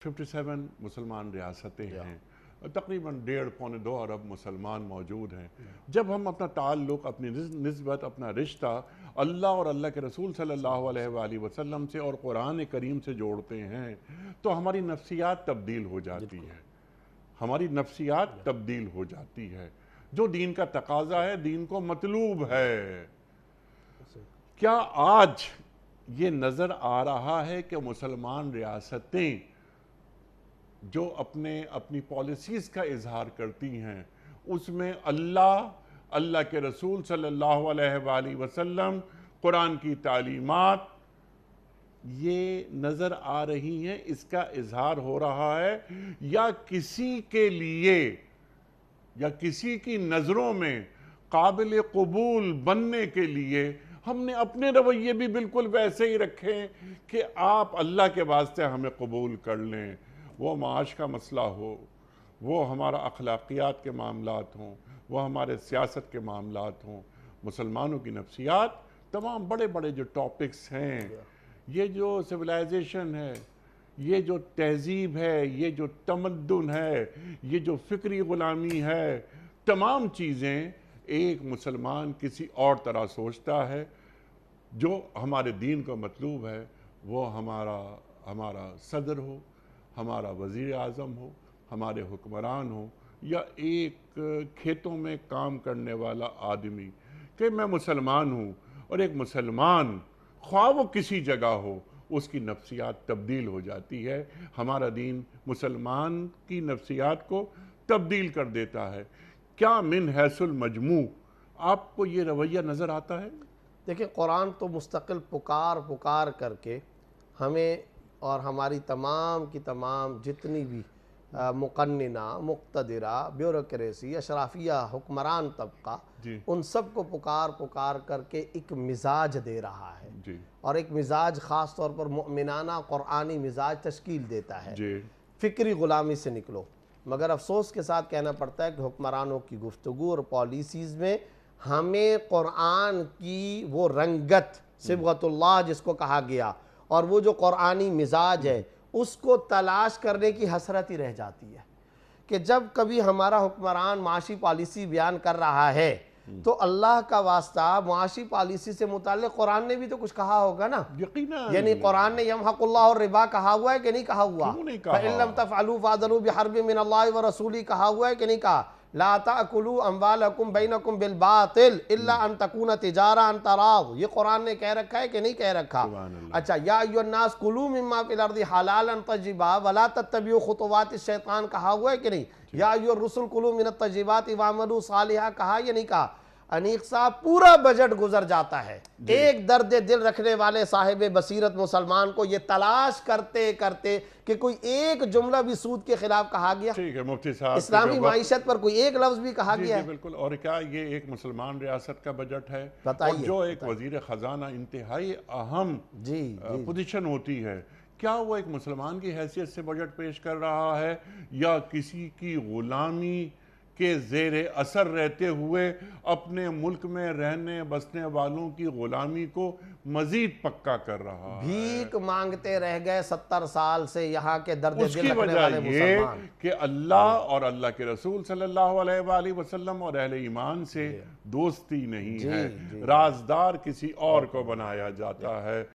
57 مسلمان ریاستیں ہیں، تقریباً 1.5-2 ارب مسلمان موجود ہیں۔ جب ہم اپنا تعلق، اپنی نسبت، اپنا رشتہ اللہ اور اللہ کے رسول صلی اللہ علیہ وآلہ وسلم سے اور قرآن کریم سے جوڑتے ہیں تو ہماری نفسیات تبدیل ہو جاتی ہے، ہماری نفسیات تبدیل ہو جاتی ہے۔ جو دین کا تقاضا ہے، دین کو مطلوب ہے۔ کیا آج یہ نظر آ رہا ہے کہ مسلمان ریاستیں جو اپنی پالیسیز کا اظہار کرتی ہیں اس میں اللہ کے رسول صلی اللہ علیہ وآلہ وسلم، قرآن کی تعلیمات یہ نظر آ رہی ہیں، اس کا اظہار ہو رہا ہے، یا کسی کے لیے یا کسی کی نظروں میں قابل قبول بننے کے لیے ہم نے اپنے رویے بھی بالکل ویسے ہی رکھے کہ آپ اللہ کے واسطے ہمیں قبول کر لیں؟ وہ معاش کا مسئلہ ہو، وہ ہمارا اخلاقیات کے معاملات ہوں، وہ ہمارے سیاست کے معاملات ہوں، مسلمانوں کی نفسیات، تمام بڑے بڑے جو ٹاپکس ہیں، یہ جو سویلائزیشن ہے، یہ جو تہذیب ہے، یہ جو تمدن ہے، یہ جو فکری غلامی ہے، تمام چیزیں ایک مسلمان کسی اور طرح سوچتا ہے۔ جو ہمارے دین کو مطلوب ہے وہ ہمارا صدر ہو، ہمارا وزیر اعظم ہو، ہمارے حکمران ہو، یا ایک کھیتوں میں کام کرنے والا آدمی، کہ میں مسلمان ہوں، اور ایک مسلمان خواہ وہ کسی جگہ ہو اس کی نفسیات تبدیل ہو جاتی ہے۔ ہمارا دین مسلمان کی نفسیات کو تبدیل کر دیتا ہے۔ کیا من حیث المجموع آپ کو یہ رویہ نظر آتا ہے؟ دیکھیں، قرآن تو مستقل پکار کر کے ہمیں اور ہماری تمام کی تمام جتنی بھی مقننہ، مقتدرہ، بیوروکریسی، اشرافیہ، حکمران طبقہ، ان سب کو پکار کر کے ایک مزاج دے رہا ہے، اور ایک مزاج خاص طور پر مؤمنانہ قرآنی مزاج تشکیل دیتا ہے۔ فکری غلامی سے نکلو۔ مگر افسوس کے ساتھ کہنا پڑتا ہے کہ حکمرانوں کی گفتگو اور پالیسیز میں ہمیں قرآن کی وہ رنگت، صبغت اللہ جس کو کہا گیا، اور وہ جو قرآنی مزاج ہے اس کو تلاش کرنے کی حسرت ہی رہ جاتی ہے، کہ جب کبھی ہمارا حکمران معاشی پالیسی بیان کر رہا ہے تو اللہ کا واسطہ معاشی پالیسی سے متعلق قرآن نے بھی تو کچھ کہا ہوگا نا؟ یقیناً، یعنی قرآن نے یمحق اللہ الربا کہا ہوا ہے کہ نہیں کہا ہوا؟ کیوں نہیں کہا؟ فَإِن لَمْ تَفْعَلُوا فَأْذَنُوا بِحَرْبٍ مِّنَ اللَّهِ وَرَسُولِهِ کہا ہوا ہے کہ نہیں کہا؟ لا تأکلوا اموالکم بینکم بالباطل الا ان تکون تجارہ عن تراض، یہ قرآن نے کہہ رکھا ہے کہ نہیں کہہ رکھا؟ اچھا، یا ایھا الناس کلوا مما فی الارض حلالا طیبا ولا تتبعوا خطوات الشیطان کہا ہوا ہے کہ نہیں؟ یا ایھا الرسل کلوا من الطیبات واعملوا صالحا کہا یا نہیں کہا؟ انیق صاحب، پورا بجٹ گزر جاتا ہے ایک درد دل رکھنے والے صاحب بصیرت مسلمان کو یہ تلاش کرتے کرتے کہ کوئی ایک جملہ بھی سود کے خلاف کہا گیا؟ ٹھیک ہے مفتی صاحب، اسلامی معیشت پر کوئی ایک لفظ بھی کہا گیا ہے؟ بالکل۔ اور کیا یہ ایک مسلمان ریاست کا بجٹ ہے؟ بتائیے، اور جو ایک وزیر خزانہ انتہائی اہم پوزیشن ہوتی ہے، کیا وہ ایک مسلمان کی حیثیت سے بجٹ پیش کر رہا ہے، یا کسی کی غلامی کے زیر اثر رہتے ہوئے اپنے ملک میں رہنے بسنے والوں کی غلامی کو مزید پکا کر رہا ہے؟ بھیک مانگتے رہ گئے 70 سال سے یہاں کے درد اس دل کی رکھنے وجہ والے یہ مسلمان، کہ اللہ اور اللہ کے رسول صلی اللہ علیہ وآلہ وسلم اور اہل ایمان سے دوستی نہیں ہے، رازدار کسی اور کو بنایا جاتا ہے۔